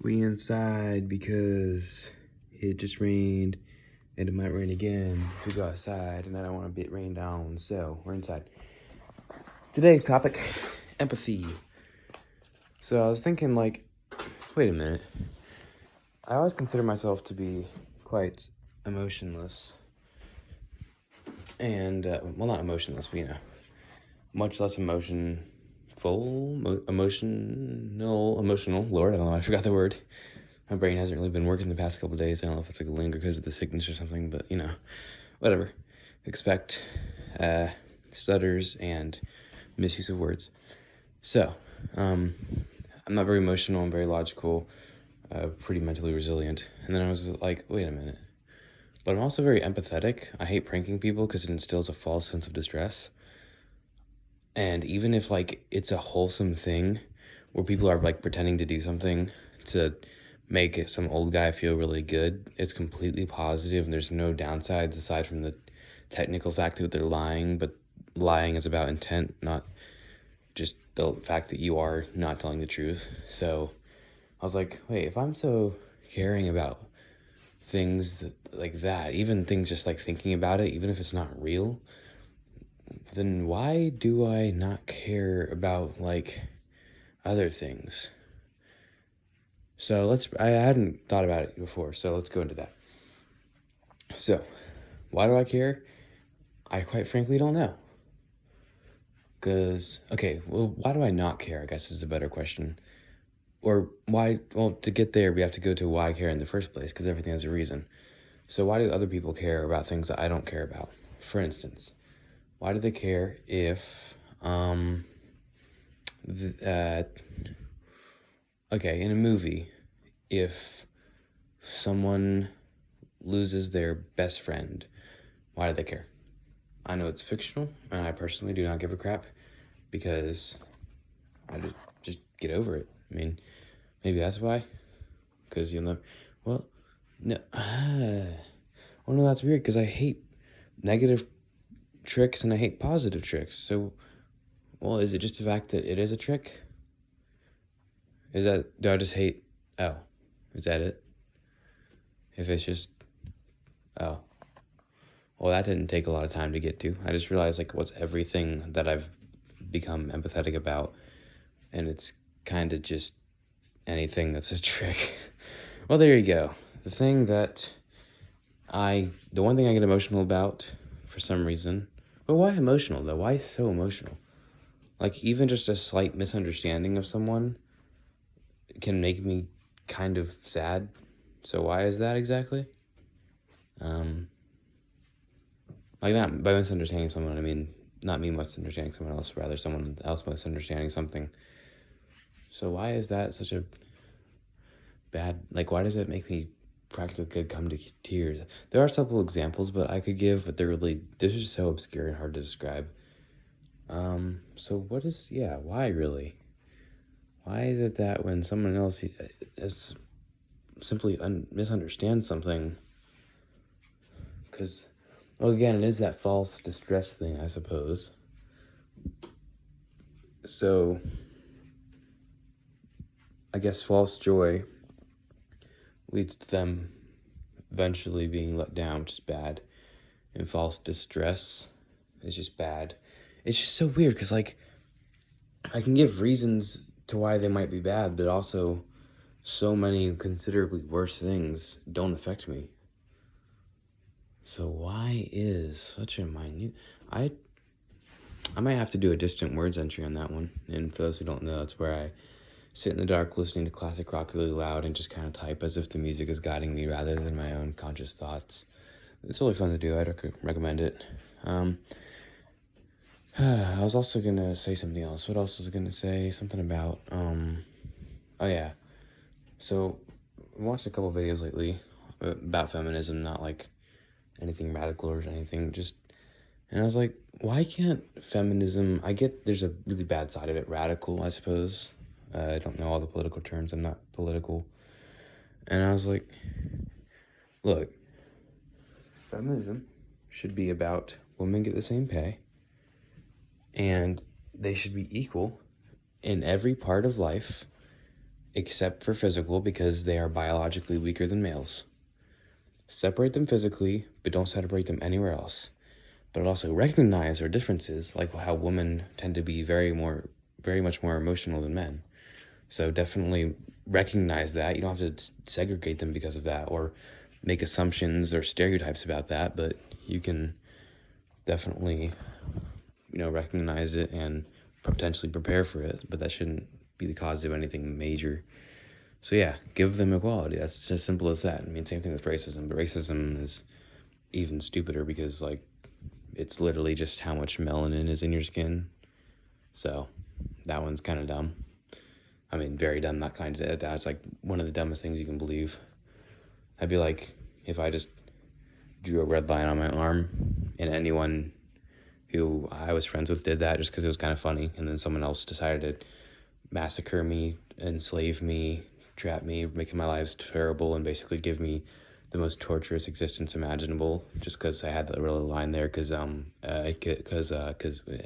We inside because it just rained and it might rain again if we go outside, and I don't want to get rained down, so we're inside. Today's topic, empathy. So I was thinking, like, wait a minute. I always consider myself to be quite emotionless. And, well, not emotionless, but, much less emotional, Lord, I don't know, I forgot the word. My brain hasn't really been working the past couple days. I don't know if it's like a linger because of the sickness or something, but, whatever. Expect stutters and misuse of words. So, I'm not very emotional. I'm very logical, pretty mentally resilient. And then I was like, wait a minute. But I'm also very empathetic. I hate pranking people because it instills a false sense of distress. And even if, like, it's a wholesome thing where people are, like, pretending to do something to make some old guy feel really good, it's completely positive and there's no downsides aside from the technical fact that they're lying, but lying is about intent, not just the fact that you are not telling the truth. So I was like, wait, if I'm so caring about things like that, even things just like thinking about it, even if it's not real, then why do I not care about, like, other things? So I hadn't thought about it before, so let's go into that. So, why do I care? I quite frankly don't know. Why do I not care, I guess is a better question. Or why, well, to get there, we have to go to why I care in the first place, because everything has a reason. So why do other people care about things that I don't care about? For instance, why do they care if, in a movie, if someone loses their best friend, why do they care? I know it's fictional, and I personally do not give a crap, because I just get over it. I mean, maybe that's why, because you'll never, well, no, well, no, that's weird, because I hate negative tricks and I hate positive tricks. So, well, is it just the fact that it is a trick? Do I just hate, oh, is that it? If it's just, oh, well, that didn't take a lot of time to get to. I just realized, like, what's everything that I've become empathetic about, and it's kind of just anything that's a trick. Well, there you go. The one thing I get emotional about for some reason. But why emotional, though? Why so emotional? Like, even just a slight misunderstanding of someone can make me kind of sad. So why is that exactly? Like, not by misunderstanding someone, I mean, not me misunderstanding someone else, rather someone else misunderstanding something. So why is that such a bad, like, why does it make me practically could come to tears? There are several examples but I could give, but they're just so obscure and hard to describe. So why really? Why is it that when someone else is simply misunderstands something, because, well, again, it is that false distress thing, I suppose. So, I guess false joy leads to them eventually being let down, which is bad. And false distress is just bad. It's just so weird, because, like, I can give reasons to why they might be bad, but also so many considerably worse things don't affect me. So why is such a minute... I might have to do a distant words entry on that one. And for those who don't know, it's where I sit in the dark listening to classic rock really loud and just kind of type as if the music is guiding me rather than my own conscious thoughts. It's really fun to do. I'd recommend it. I was also going to say something else. What else was I going to say? Something about, oh yeah. So, I watched a couple videos lately about feminism, not like anything radical or anything, and I was like, why can't feminism, I get there's a really bad side of it, radical, I suppose. I don't know all the political terms, I'm not political. And I was like, look, feminism should be about women get the same pay, and they should be equal in every part of life, except for physical, because they are biologically weaker than males. Separate them physically, but don't separate them anywhere else. But also recognize their differences, like how women tend to be very much more emotional than men. So definitely recognize that. You don't have to segregate them because of that or make assumptions or stereotypes about that, but you can definitely, recognize it and potentially prepare for it, but that shouldn't be the cause of anything major. So yeah, give them equality. That's as simple as that. I mean, same thing with racism, but racism is even stupider because, like, it's literally just how much melanin is in your skin. So that one's kind of dumb. I mean, very dumb, not kind of. That's like one of the dumbest things you can believe. I'd be like, if I just drew a red line on my arm and anyone who I was friends with did that just because it was kind of funny, and then someone else decided to massacre me, enslave me, trap me, making my lives terrible, and basically give me the most torturous existence imaginable just because I had that real line there because I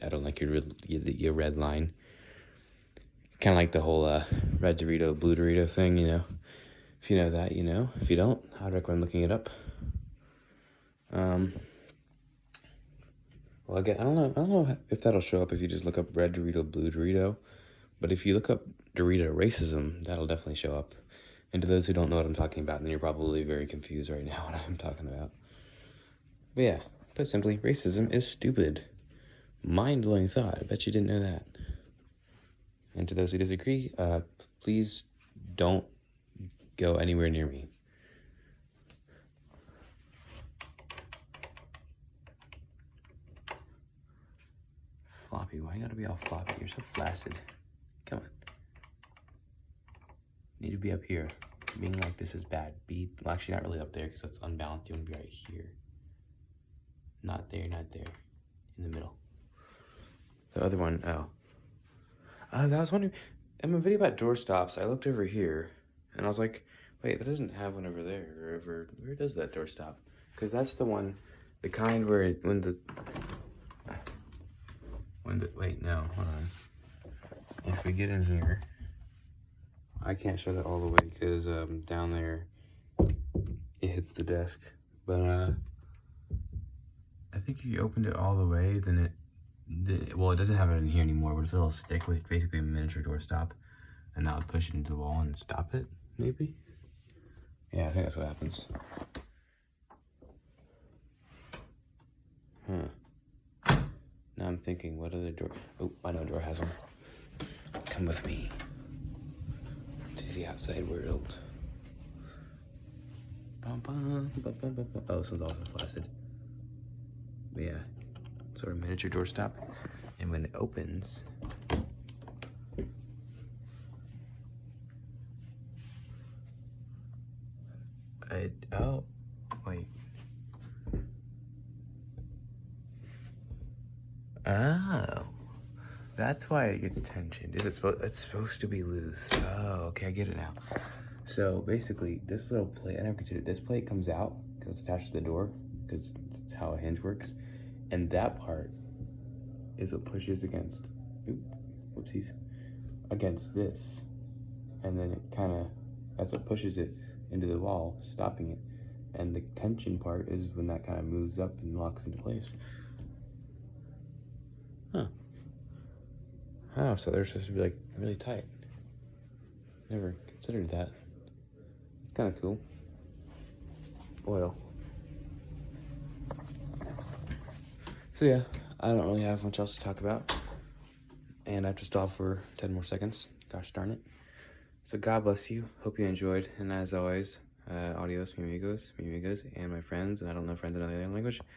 don't like your red line. Kind of like the whole red Dorito, blue Dorito thing, If you know that, you know. If you don't, I'd recommend looking it up. Well, again, I don't know if that'll show up if you just look up red Dorito, blue Dorito. But if you look up Dorito racism, that'll definitely show up. And to those who don't know what I'm talking about, then you're probably very confused right now what I'm talking about. But yeah, put simply, racism is stupid. Mind-blowing thought. I bet you didn't know that. And to those who disagree, please don't go anywhere near me. Floppy, why you gotta be all floppy? You're so flaccid. Come on. You need to be up here. Being like this is bad. Well, actually not really up there because that's unbalanced. You want to be right here. Not there, not there. In the middle. The other one, I was wondering, in my video about doorstops, I looked over here, and I was like, wait, that doesn't have one over there, or over, where does that doorstop? Because that's the one, the kind where, wait, no, hold on. If we get in here, I can't show that all the way, because, down there, it hits the desk, but, I think if you opened it all the way, then it doesn't have it in here anymore, but it's a little stick with basically a miniature doorstop, and that would push it into the wall and stop it, maybe? Yeah, I think that's what happens. Now I'm thinking, what other door? Oh, I know a door has one. Come with me to the outside world. Oh, this one's also flaccid. But yeah, sort of miniature doorstop, and when it opens, oh, wait. Oh, that's why it gets tensioned. It's supposed to be loose. Oh, okay, I get it now. So basically, this little plate, I never considered this plate comes out because it's attached to the door, because it's how a hinge works. And that part is what pushes against, against this. And then that's what pushes it into the wall, stopping it. And the tension part is when that kind of moves up and locks into place. Huh. Oh, so they're supposed to be like really tight. Never considered that. It's kind of cool. Oil. So yeah, I don't really have much else to talk about. And I have to stop for 10 more seconds. Gosh darn it. So God bless you. Hope you enjoyed. And as always, adios, mi amigos, and my friends. And I don't know friends in another language.